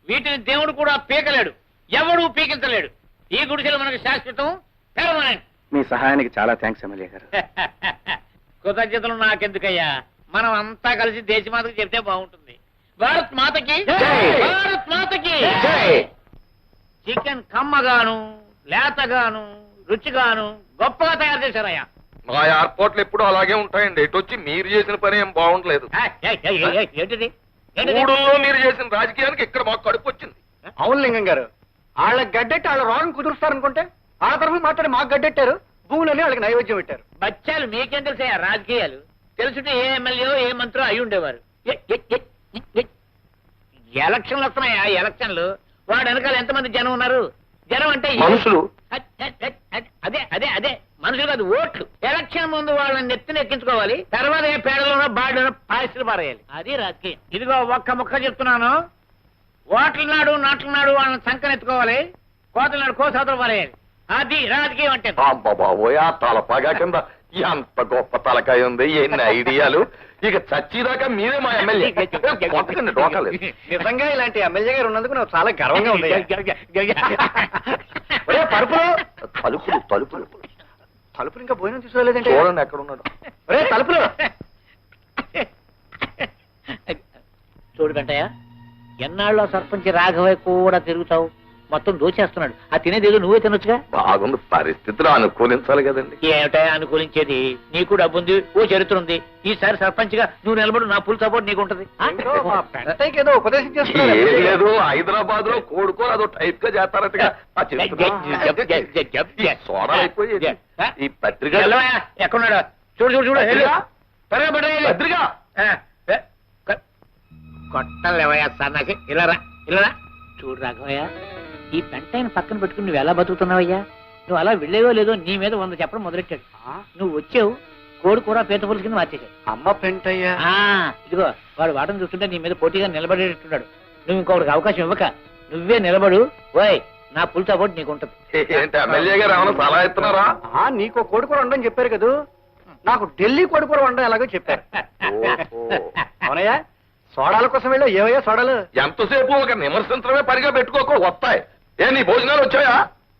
వీటిని దేవుడు కూడా పీకలేడు, ఎవడూ పీకించలేడు. ఈ గుడిసెలు మనకు శాశ్వతం, పెర్మనెంట్. మీ సహాయానికి చాలా థ్యాంక్స్ ఎమ్మెల్యే గారు. కృతజ్ఞతలు నాకెందుకయ్యా. మనం అంతా కలిసి దేశమాతకి చెప్తే బాగుంటుంది. భారత్ మాతకి, భారత్ మాతకి. చికెన్ కమ్మగాను, లేతగాను, రుచిగాను గొప్పగా తయారు చేశారయ్యా. మా ఎయిర్పోర్ట్లు ఎప్పుడు అలాగే ఉంటాయండి. ఎటు వచ్చి మీరు చేసిన పని ఏం బాగుండలేదు. ఏంటిది? మూడుల్లో మీరు చేసిన రాజకీయానికి ఇక్కడ మాకు కడుపు వచ్చింది. అవును లింగం గారు, వాళ్ళకి గడ్డెట్టి వాళ్ళ రోగం కుదురుస్తారనుకుంటే ఆ తరఫు మాట్లాడి మాకు గడ్డెట్టారు. భూములని వాళ్ళకి నైవేద్యం పెట్టారు. బచ్చాలు మీకేం తెలుసా రాజకీయాలు? తెలుసుంటే ఏ ఎమ్మెల్యే ఏ మంత్రో అయి ఉండేవారు. ఎలక్షన్లు వస్తున్నాయా? ఎలక్షన్లు వాడు వెనకాల ఎంతమంది జనం ఉన్నారు? జనం అంటే మనుషులు. అదే అదే అదే మనుషులు కాదు, ఓట్లు. ఎలక్షన్ ముందు వాళ్ళని నెత్తిని ఎక్కించుకోవాలి, తర్వాత ఏ పేడలోనో బాడలోనో పాయసులు పారేయాలి. అది రాజకీయం. ఇదిగో ఒక్క ముక్క చెప్తున్నాను. ఓట్ల నాడు నాట్ల నాడు వాళ్ళని సంకనెత్తుకోవాలి, కోతల నాడు కోసాతలు పారేయాలి. అది రాజకీయం అంటే. బాబోయ్, ఆ తలపాగా కింద ఎంత గొప్ప తలకాయ ఉంది, ఎన్ని ఐడియాలు. ఇక చచ్చిదాకా మీరే మా ఎమ్మెల్యే. నిజంగా ఇలాంటి ఎమ్మెల్యే గారు ఉన్నందుకు నాకు చాలా గర్వంగా ఉంది. తలుపులు తలుపులు తలుపులు తలుపులు ఇంకా భోజనం తీసుకోలేదంటే. చూడండి ఎక్కడ ఉన్నాడు. తలుపులు చూడు వెంటయ్య, ఎన్నాళ్ళో సర్పంచ్ రాఘవయ్య కూడా తిరుగుతావు, మొత్తం దోచేస్తున్నాడు. ఆ తినేదేదో నువ్వే తినొచ్చుగా. బాగుంది, పరిస్థితులు అనుకూలించాలి కదండి. ఏమిటా అనుకూలించేది? నీకు డబ్బు ఉంది, ఓ చరిత్ర ఉంది. ఈసారి సర్పంచ్ గా నువ్వు నిలబడు, నా ఫుల్ సపోర్ట్ నీకు ఉంటది. ఏదో ఉపదేశం ఏం చేస్తున్నారు. లేదు, హైదరాబాద్ లో కోడుకో అదో టైప్ గా చేస్తారట్టుగా. సోడా అయిపోయి ఈ పత్రిక ఎక్కడున్నాడు? చూడు చూడు చూడు. పత్రిక కొట్టలేవయ్యా సన్నాసి. ఇలా రా ఇలా రా. చూడు రాఘవయ్య, ఈ పెంటైన పక్కన పెట్టుకుని నువ్వు ఎలా బతుకుతున్నావయ్యా? నువ్వు అలా వెళ్ళేవో లేదో నీ మీద 100 చెప్పడం మొదలెట్టాడు. నువ్వు వచ్చావు, కోడి కూర పీత పులుసు కింద మార్చేశాడు. అమ్మ పెంటయ్యా. ఇదిగో వాడు వాటం చూస్తుంటే నీ మీద పోటీగా నిలబడేటట్టున్నాడు. నువ్వు ఇంకొకరికి అవకాశం ఇవ్వక నువ్వే నిలబడు. ఓయ్, నా ఫుల్ సపోర్ట్ నీకు ఉంటది. ఏంటి ఎమ్మెల్యే గారు ఏమైనా సలహా ఇస్తున్నారా? నీకు కోడికూర వండని చెప్పారు కదా, నాకు ఢిల్లీ కోడికూర వండడం ఎలాగో చెప్పారు. అవునయ్యా, సోడాల కోసం వెళ్ళా. ఏవయ్యా సోడాలు? ఎంతసేపు ఒక విమర్శించడమే పనిగా పెట్టుకోకు, వస్తాయి. ఏ నీ భోజనాలు వచ్చాయా?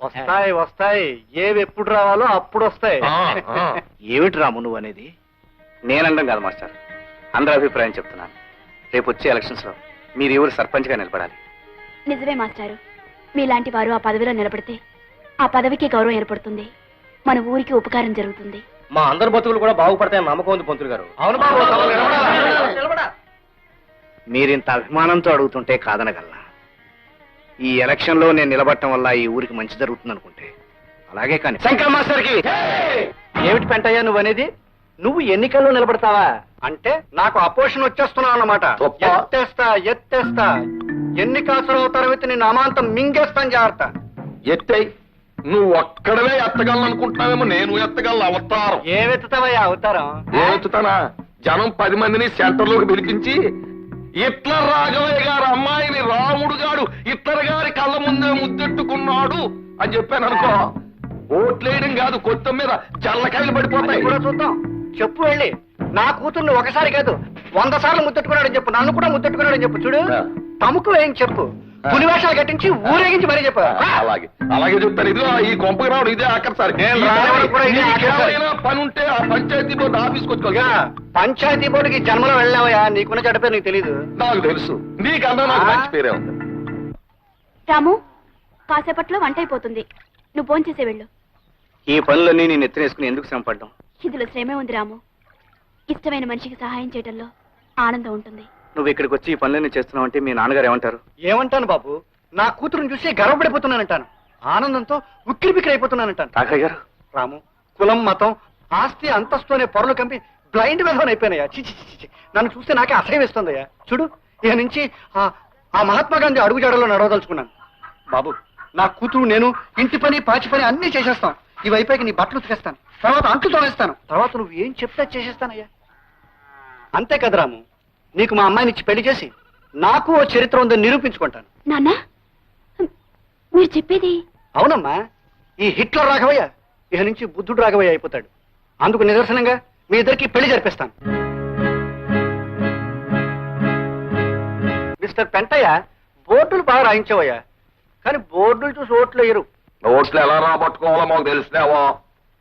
వస్తాయి వస్తాయి, ఏవి ఎప్పుడు రావాలో అప్పుడు వస్తాయి. ఏమిటి రాము నువ్వు అనేది? నేనండం కాదు మాస్టర్, అందరి అభిప్రాయం చెప్తున్నాను. రేపు వచ్చే ఎలక్షన్స్ లో మీరు ఎవరు సర్పంచ్ గా నిలబడాలి. నిజమే మాస్టారు, మీలాంటి వారు ఆ పదవిలో నిలబడితే ఆ పదవికి గౌరవం ఏర్పడుతుంది, మన ఊరికి ఉపకారం జరుగుతుంది. మా అందరి బతుకులు కూడా బాగుపడతాయని నమ్మకం ఉంది పంతులు గారు. అవును బాబు, మీరింత అభిమానంతో అడుగుతుంటే కాదనగలనా? ఈ ఎలక్షన్ లో నేను నిలబడటం వల్ల ఈ ఊరికి మంచి జరుగుతుంది అనుకుంటే అలాగే. కానీ శంకర్ మాస్టర్ కి ఏమిటి పెంటయ్యా నువ్వు అనేది? నువ్వు ఎన్నికల్లో నిలబడతావా అంటే నాకు అపోజిషన్ వచ్చేస్తున్నావు అన్నమాట. ఎత్తేస్తా ఎత్తేస్తా, ఎన్ని కాసులు అవుతారో నిన్ను అమాంతం మింగేస్తాను. జాగ్రత్త. ఎత్తై నువ్వు ఒక్కడవే ఎత్తగలను అనుకుంటున్నావేమో, నేను ఎత్తగలను అవతారం. ఏమెత్తుతావయ్యా అవతారం? ఏతుతానా? జనం 10 మందిని సెంటర్లోకి పిలిపించి హిట్లర్ రాఘవయ్య గారు అమ్మాయిని రాముడు గారు హిట్లర్ గారి కళ్ళ ముందే ముద్దెట్టుకున్నాడు అని చెప్పాను అనుకో, ఓట్లేయడం కాదు, కొత్త మీద జల్లకాయలు పడిపోతాయి. కూడా చూద్దాం. చెప్పు వెళ్ళి, నా కూతుర్ని ఒకసారి కాదు 100 సార్లు ముద్దెట్టుకున్నాడని చెప్పు, నన్ను కూడా ముద్దెట్టుకున్నాడని చెప్పు. చూడు, తమకు ఏం చెప్పు, పులివేషాలు కట్టించి ఊరేగించి మరీ చెప్పు. అలాగే అలాగే చెప్తాను. ఇదిగో ఈ కొంపకి రావడం ఇదే ఆఖరిసారి. పని ఉంటే ఆ పంచాయతీ బోర్డు ఆఫీస్కి వచ్చుకోగా. పంచాయతీ బోర్డుకి జన్మలో వెళ్ళావయ్యా, నీకున్న చెడ్డ పేరు నీకు తెలీదు. నాకు తెలుసు, నీకన్నా నాకు మంచి పేరే ఉంది. రాము, కాసేపట్లో వంట అయిపోతుంది, నువ్వు భోంచేసే వెళ్ళు. ఈ పనులన్నీ నేను ఎత్తినేసుకుని ఎందుకు శ్రమ పడ్డాం? ఇందులో శ్రమే ఉంది రాము. ఇష్టమైన మనిషికి సహాయం చేయడంలో ఆనందం ఉంటుంది. నువ్వు ఇక్కడికి వచ్చి ఈ పనులన్నీ చేస్తున్నావు అంటే మీ నాన్నగారు ఏమంటారు? ఏమంటాను బాబు, నా కూతురుని చూసి గర్వపడిపోతున్నానంటాను, ఆనందంతో ఉక్కిరి బిక్కిరి అయిపోతున్నానంటాను. రాఘయ్య గారు, రాము, కులం మతం ఆస్తి అంతస్తునే పొరలు కంపి బ్లైండ్ విధవని అయిపోయినాయా. చిచి చిచి, నన్ను చూస్తే నాకే అసహ్యం వేస్తుందయ్యా. చూడు, ఇక నుంచి ఆ మహాత్మా గాంధీ అడుగుజాడలో నడవదలుచుకున్నాను. బాబు, నా కూతురు నేను ఇంటి పని పాచి పని అన్నీ చేసేస్తాం. ఇవి అయిపోయి నీ బట్టలు ఉతికేస్తాను, తర్వాత అంట్లు తోనేస్తాను, తర్వాత నువ్వు ఏం చెప్తే చేసేస్తానయ్యా. అంతే కదా రాము, నీకు మా అమ్మాయిని ఇచ్చి పెళ్లి చేసి నాకు ఓ చరిత్ర ఉందని నిరూపించుకుంటాను. నాన్న, మీరు చెప్పేది? అవునమ్మా, ఈ హిట్లర్ రాఘవయ్య ఇక నుంచి బుద్ధుడు రాఘవయ్య అయిపోతాడు. అందుకు నిదర్శనంగా మీ ఇద్దరికి పెళ్లి జరిపిస్తాను. మిస్టర్ పెంటయ్య, బోర్డులు బాగా రాయించావయ్యా, కానీ బోర్డులు చూసి ఓట్లు వేయరు. ఓట్లు ఎలా రాబట్టుకోవాలో మాకు తెలిసినావో.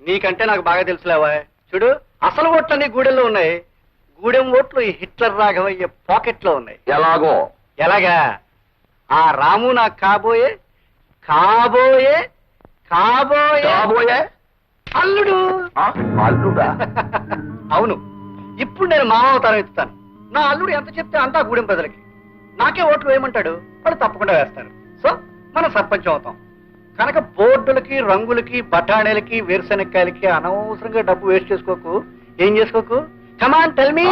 నీకంటే నాకు బాగా తెలుసులేవా. చూడు, అసలు ఓట్లన్నీ గూడెల్లో ఉన్నాయి, గూడెం ఓట్లు ఈ హిట్లర్ రాఘవయ్య పాకెట్లో ఉన్నాయి. ఎలాగో? ఎలాగా? ఆ రాము నాకు కాబోయే కాబోయే కాబోయే కాబోయే అల్లుడు. అల్లుడా? అవును, ఇప్పుడు నేను మామ అవతారం ఎత్తుతాను. నా అల్లుడు ఎంత చెప్తే అంతా గూడెం ప్రజలకి. నాకే ఓట్లు వేయమంటాడు, వాడు తప్పకుండా వేస్తారు. సో మనం సర్పంచం అవుతాం. కనుక బోర్డులకి, రంగులకి, బఠాణీలకి, వేరుశెనక్కాయలకి అనవసరంగా డబ్బు వేస్ట్ చేసుకోకు. ఏం చేసుకోకు? Come on tell me.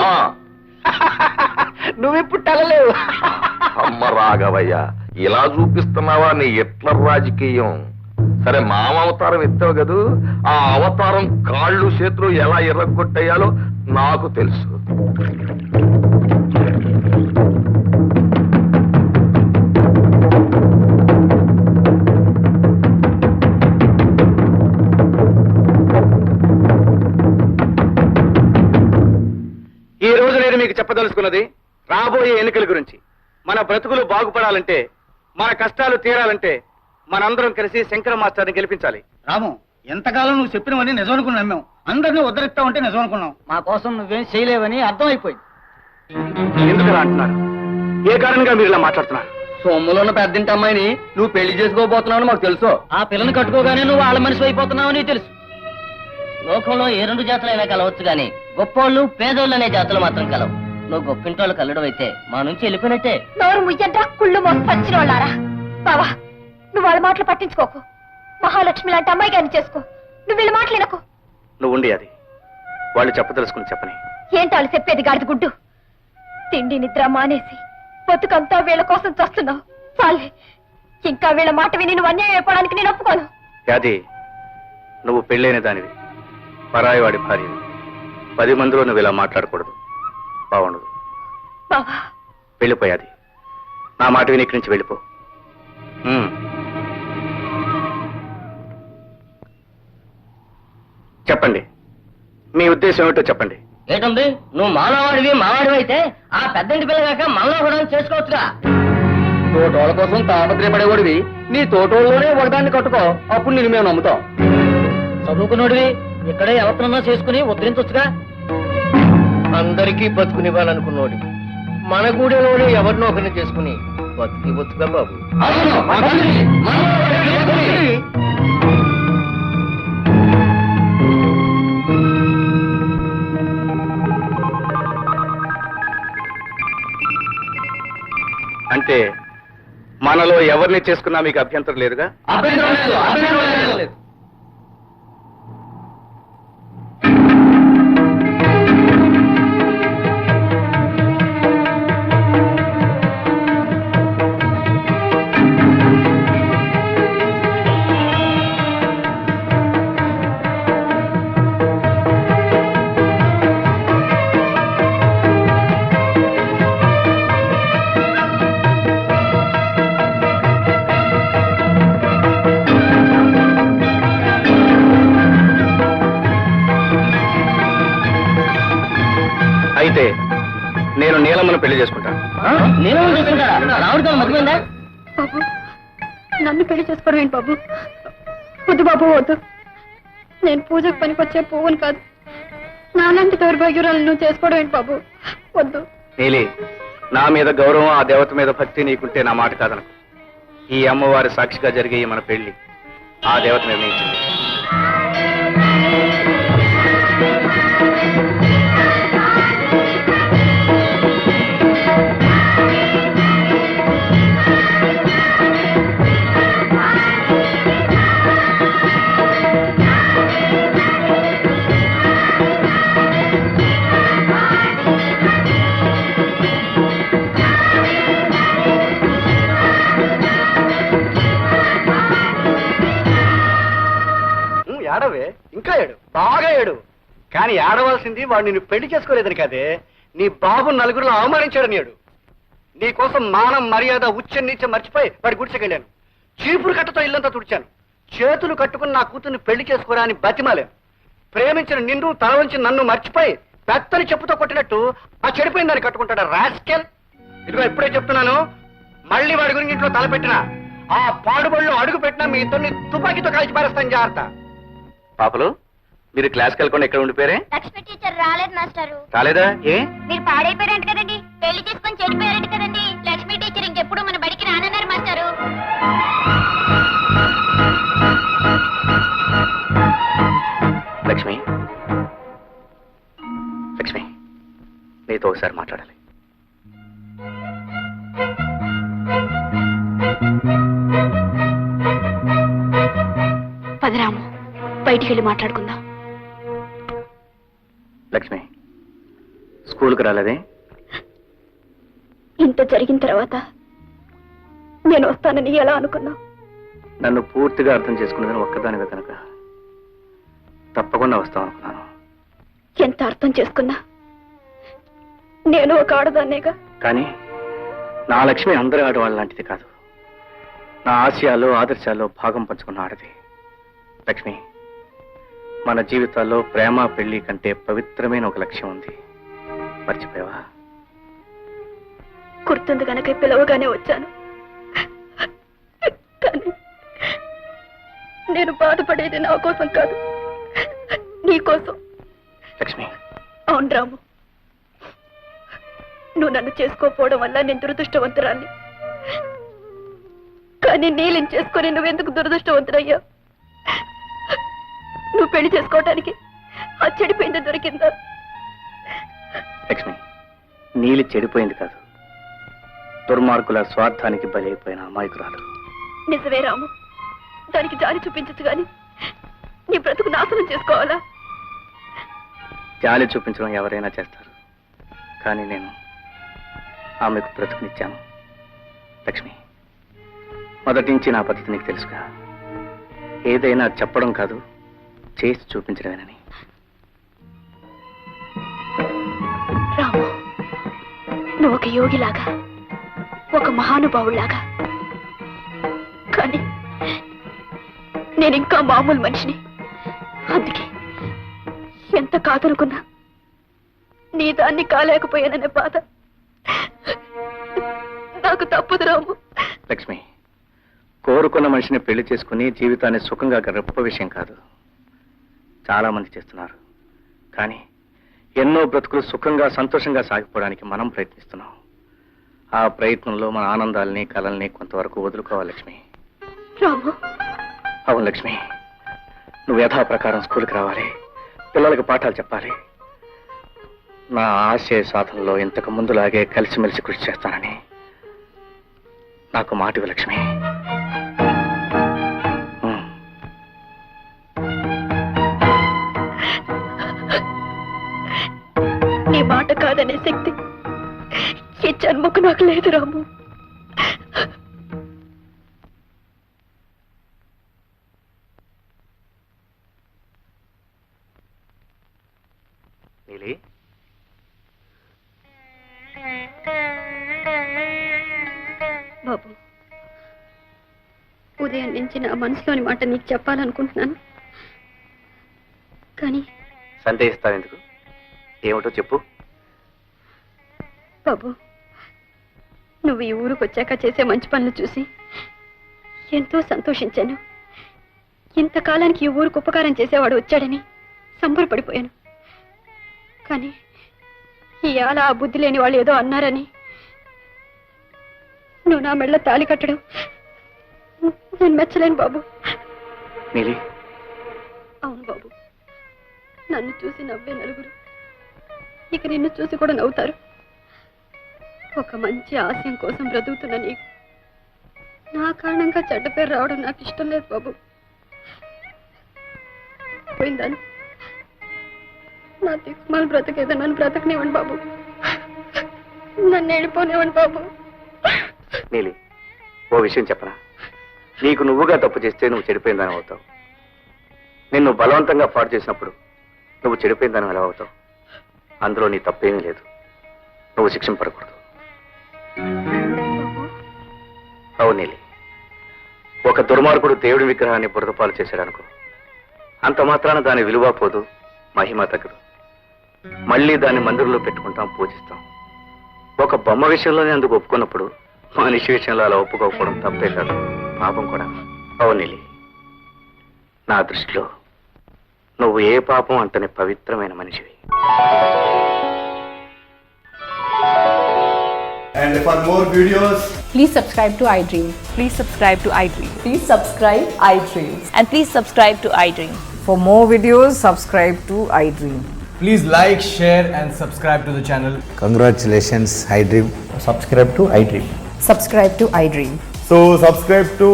నువ్విప్పుడు టెలలేవు. అమ్మ రాఘవయ్య, ఇలా చూపిస్తున్నావా నీ హిట్లర్ రాజకీయం? సరే, మామ అవతారం ఎత్తావు కదూ, ఆ అవతారం కాళ్ళు చేతులు ఎలా ఎర్రగొట్టేయాలో నాకు తెలుసు. ఈ రోజు నేను మీకు చెప్పదలుచుకున్నది రాబోయే ఎన్నికల గురించి. మన బ్రతుకులు బాగుపడాలంటే, మన కష్టాలు తీరాలంటే మనందరం కలిసి శంకర మాస్టర్ని గెలిపించాలి. రాము, ఎంతకాలం నువ్వు చెప్పినవన్నీ నిజం అనుకుని నమ్మాం. అందరినీ ఉద్ధరిస్తా ఉంటే నిజం అనుకున్నాం. మా కోసం నువ్వేం చేయలేవని అర్థమైపోయింది. ఎందుకలా అంటున్నారు? ఏ కారణంగా మీరు ఇలా మాట్లాడుతున్నారు? సొమ్ములో ఉన్న పెద్దింటి అమ్మాయిని నువ్వు పెళ్లి చేసుకోబోతున్నావు మాకు తెలుసు. ఆ పిల్లని కట్టుకోగానే నువ్వు వాళ్ళ మనిషి అయిపోతున్నావని తెలుసు. లోకంలో ఏ 2 జాతులైనా కలవచ్చు గాని గొప్పోళ్ళు పేదోళ్ళు అనే జాతులు మాత్రం కలవు. నువ్వు గొప్పింటోళ్ళు కలడం అయితే మా నుంచి వెళ్ళిపోయినట్టే. నోరు ముయ్యంటా కుళ్ళు మోసచ్చిన వాళ్ళారా. బావా, నువ్వు వాళ్ళ మాటలు పట్టించుకోకు. మహాలక్ష్మి లాంటి అమ్మాయి గారిని చేసుకో. నువ్వు వీళ్ళ మాటలు వినకు. నువ్వు ఉండి అది వాళ్ళు చెప్పదలుచుకుని చెప్పని. ఏంటి వాళ్ళు చెప్పేది? గాడిద గుడ్డు. తిండి నిద్ర మానేసి బతుకంతా వీళ్ళ కోసం చస్తున్నావు. చాలే, ఇంకా వీళ్ళ మాట విని నువ్వు అన్యాయం అయిపోవడానికి నేను ఒప్పుకోను. అది నువ్వు పెళ్ళైన దానివి, పరాయి వాడి భార్యవి. 10 మందిలో నువ్వు ఇలా మాట్లాడకూడదు, బాగుండదు. బావా, వెళ్ళిపోయాది. నా మాట విని ఇక్కడి నుంచి వెళ్ళిపో. చెప్పండి, మీ ఉద్దేశం ఏమిటో చెప్పండి. ఏటుంది, నువ్వు మానవాడివి మావాడివి అయితే ఆ పెద్దంటి పిల్లగాక మనలో కూడా చేసుకోవచ్చుగా. తోటోళ్ళ కోసం తాపత్రయపడేవాడివి, నీ తోటోళ్ళలోనే ఒకదాన్ని కట్టుకో, అప్పుడు నేను మేము నమ్ముతాం. చదువుకున్నోడివి ఇక్కడే ఎవరినన్నా చేసుకుని ఉద్ధరించొచ్చుగా. అందరికీ బతుకునివ్వాలనుకున్నోడి మన గూడెలోనే ఎవరినో ఒకరిని చేసుకుని బతుకి బతుగా బాబు. అంటే మనలో ఎవరిని చేసుకున్నా మీకు అభ్యంతరం లేదుగా? అభ్యంతరం లేదు. అయితే నేను నీలమ్మను పెళ్లి చేసుకుంటాను. నేను చూసుకుంటారా? రావుడితో మతిపోయిందా? బాబు నన్ను పెళ్లి చేసుకోవడం ఏంటి బాబు? వద్దు బాబు వద్దు. నేను పూజకు పనికొచ్చే పువ్వును కాదు. నాలాంటి దౌర్భాగ్యురాలను నువ్వు చేసుకోవడం ఏంటి బాబు? వద్దు. నీలి, నా మీద గౌరవం, ఆ దేవత మీద భక్తి నీకుంటే నా మాట కాదనకు. ఈ అమ్మవారి సాక్షిగా జరిగే ఈ మన పెళ్లి ఆ దేవత నిర్ణయించింది. ఏడవే, ఇంకా ఏడు, బాగా ఏడు. కానీ ఏడవలసింది వాడు నిన్ను పెళ్లి చేసుకోలేదని కాదే, నీ బాబు నలుగురిలో అవమానించాడని ఏడు. నీ కోసం మానం మర్యాద ఉచ్చ నీచ మర్చిపోయి వాడి గుడిసెకెళ్ళాను. చీపురు కట్టతో ఇల్లంతా తుడిచాను. చేతులు కట్టుకుని నా కూతుర్ని పెళ్లి చేసుకోరా అని బతిమాలేను. ప్రేమించిన నిన్ను తల వంచి నన్ను మర్చిపోయి పెత్తని చెప్పుతో కొట్టినట్టు ఆ చెడిపోయిన దాన్ని కట్టుకుంటాడా రాస్కెల్. ఇదిగో ఇప్పుడే చెప్తున్నాను, మళ్ళీ వాడి గురించి ఇంట్లో తలపెట్టినా, ఆ పాడుబడిలో అడుగు పెట్టినా మీ ఇద్దరిని తుపాకీతో కాల్చి పారేస్తాను. జాగ్రత్త. పాపలు, మీరు క్లాస్కి వెళ్ళకుండా ఎక్కడ ఉండిపోయారే? లక్ష్మి టీచర్ రాలేదు మాస్టారు. రాలేదా? ఏ? మీరు పాడైపోయారంట కదండి, పెళ్లి చేసుకొని చెడిపోయారంట కదండి. లక్ష్మి టీచర్ ఇంకెప్పుడు మన బడికి రానన్నారు మాస్టారు. లక్ష్మి, లక్ష్మి, నీతో ఒకసారి మాట్లాడాలి. పదరాము, బయటికి వెళ్ళి మాట్లాడుకుందాం. లక్ష్మి, స్కూల్కి రాలేదే? ఇంత జరిగిన తర్వాత నేను వస్తానని ఎలా అనుకున్నా? నన్ను పూర్తిగా అర్థం చేసుకున్నదని ఒక్కదానివే కనుక తప్పకుండా వస్తాం అనుకున్నాను. ఎంత అర్థం చేసుకున్నా నేను ఒక ఆడదాన్నేగా. కానీ నా లక్ష్మి అందరి ఆడవాళ్ళ లాంటిది కాదు. నా ఆశయాలు ఆదర్శాల్లో భాగం పంచుకున్న ఆడది. లక్ష్మి, మన జీవితాల్లో ప్రేమ పెళ్లి కంటే పవిత్రమైన ఒక లక్ష్యం ఉంది. మర్చిపోయావా? గుర్తుంది కనుక పిలవగానే వచ్చాను. కానీ నేను బాధపడేది నా కోసం కాదు, నీ కోసం. లక్ష్మి, అవును రాము, నువ్వు నన్ను చేసుకోకపోవడం వల్ల నేను దురదృష్టవంతురాన్ని. కానీ నీళ్ళని చేసుకొని నువ్వెందుకు దురదృష్టవంతురయ్యా? నువ్వు పెళ్లి చేసుకోవటానికి ఆ చెడిపోయింది దొరికిందా? లక్ష్మి, నీలి చెడిపోయింది కాదు, దుర్మార్గుల స్వార్థానికి బలైపోయిన అమాయకురాలు. నిజమే రాము, దానికి జాలి చూపించచ్చు గాని నీ బ్రతుకు నాశనం చేసుకోవాలా? జాలి చూపించడం ఎవరైనా చేస్తారు, కానీ నేను ఆమెకు బ్రతుకునిచ్చాను. లక్ష్మి, మొదటి నుంచి నా పద్ధతి నీకు తెలుసుగా. ఏదైనా చెప్పడం కాదు, చేసి చూపించడమేనని. రాము, నువ్వు ఒక యోగిలాగా, ఒక మహానుభావులాగా. కానీ నేను ఇంకా మామూలు మనిషిని. అందుకే ఎంత కాదనుకున్నా నీ దాన్ని కాలేకపోయాననే బాధ నాకు తప్పదు రాము. లక్ష్మి, కోరుకున్న మనిషిని పెళ్లి చేసుకుని జీవితాన్ని సుఖంగా గొప్ప విషయం కాదు. చాలా మంది చేస్తున్నారు, కానీ ఎన్నో బ్రతుకులు సుఖంగా సంతోషంగా సాగిపోవడానికి మనం ప్రయత్నిస్తున్నాం. ఆ ప్రయత్నంలో మన ఆనందాలని కలల్ని కొంతవరకు వదులుకోవాలి లక్ష్మి. రాము, అవును లక్ష్మి, నువ్వు యథాప్రకారం స్కూల్కి రావాలి, పిల్లలకు పాఠాలు చెప్పాలి. నా ఆశయ సాధనలో ఇంతకు ముందులాగే కలిసిమెలిసి కృషి చేస్తానని నాకు మాట ఇవ్వు లక్ష్మి. నీ మాట కాదనే శక్తి ఈ జన్మకు నాకు లేదు రాము. నీలి, బాబు, ఉదయం నుంచి నా మనసులోని మాట నీకు చెప్పాలనుకుంటున్నాను, కానీ సందేహిస్తావు ఎందుకు? ఏమిటో చెప్పు. బాబు, నువ్వు ఈ ఊరికి వచ్చాక చేసే మంచి పనులు చూసి ఎంతో సంతోషించాను. ఇంతకాలానికి ఈ ఊరికి ఉపకారం చేసేవాడు వచ్చాడని సంబరపడిపోయాను. కానీ ఇవాళ ఆ బుద్ధి లేని వాళ్ళు ఏదో అన్నారని నువ్వు నా మెళ్ళ తాళి కట్టడం నేను మెచ్చలేను బాబు. నీలి, అవును బాబు, నన్ను చూసి నవ్వే నలుగురు ఇక నిన్ను చూసి కూడా నవ్వుతారు. ఒక మంచి ఆశయం కోసం బ్రతుకుతున్న నీకు నా కారణంగా చెడ్డ పేరు రావడం నాకు ఇష్టం లేదు బాబు. పోయిందాను నా దిక్కుమాల బ్రతకేదో నన్ను బ్రతకనివ్వండి బాబు. నన్ను వెళ్ళిపోనివ్వండి బాబు. నీలి, ఓ విషయం చెప్పనా? నీకు నువ్వుగా తప్పు చేస్తే నువ్వు చెడిపోయిందని అవుతావు. నిన్ను బలవంతంగా పాడు చేసినప్పుడు నువ్వు చెడిపోయిందని ఎలా అవుతావు? అందులో నీ తప్పేమీ లేదు. నువ్వు శిక్షింపడకూడదు. అవును నీలి, ఒక దుర్మార్గుడు దేవుడి విగ్రహాన్ని బురదపాలు చేశాడనుకో, అంత మాత్రాన దాని విలువ పోదు, మహిమ తగ్గదు. మళ్ళీ దాన్ని మందిరంలో పెట్టుకుంటాం, పూజిస్తాం. ఒక బొమ్మ విషయంలోనే అందుకు ఒప్పుకున్నప్పుడు మనిషి విషయంలో అలా ఒప్పుకోకపోవడం తప్పే కాదు, పాపం కూడా. అవును నీలి, నా దృష్టిలో నువ్వు ఏ పాపం అంతని పవిత్రమైన మనిషివి. And for more videos, please subscribe to iDream. Please subscribe to iDream. Please subscribe iDream. And please subscribe to iDream. For more videos, subscribe to iDream. please like, share and subscribe to the channel. Congratulations iDream. Subscribe to iDream. Subscribe to iDream. So subscribe to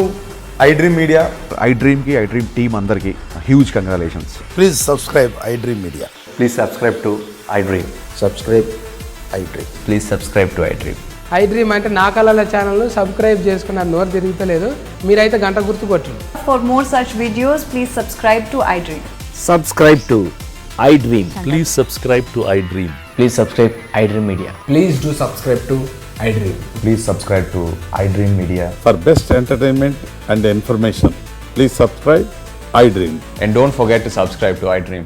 iDream Media. iDream ki iDream team andarki huge congratulations. Please subscribe iDream Media. Please subscribe to iDream. Subscribe iDream. Please subscribe to iDream. iDream అంటే నా కళల channel subscribe చేసుకున్న నోరు తిరుగుతలేదు, మీరైతే గంట గుర్తు కొట్టండి. For more such videos, please subscribe to iDream. Subscribe to iDream. Please subscribe to iDream. Please subscribe iDream Media. Please do subscribe to iDream. Please subscribe to iDream Media. For best entertainment and information, please subscribe iDream. And don't forget to subscribe to iDream.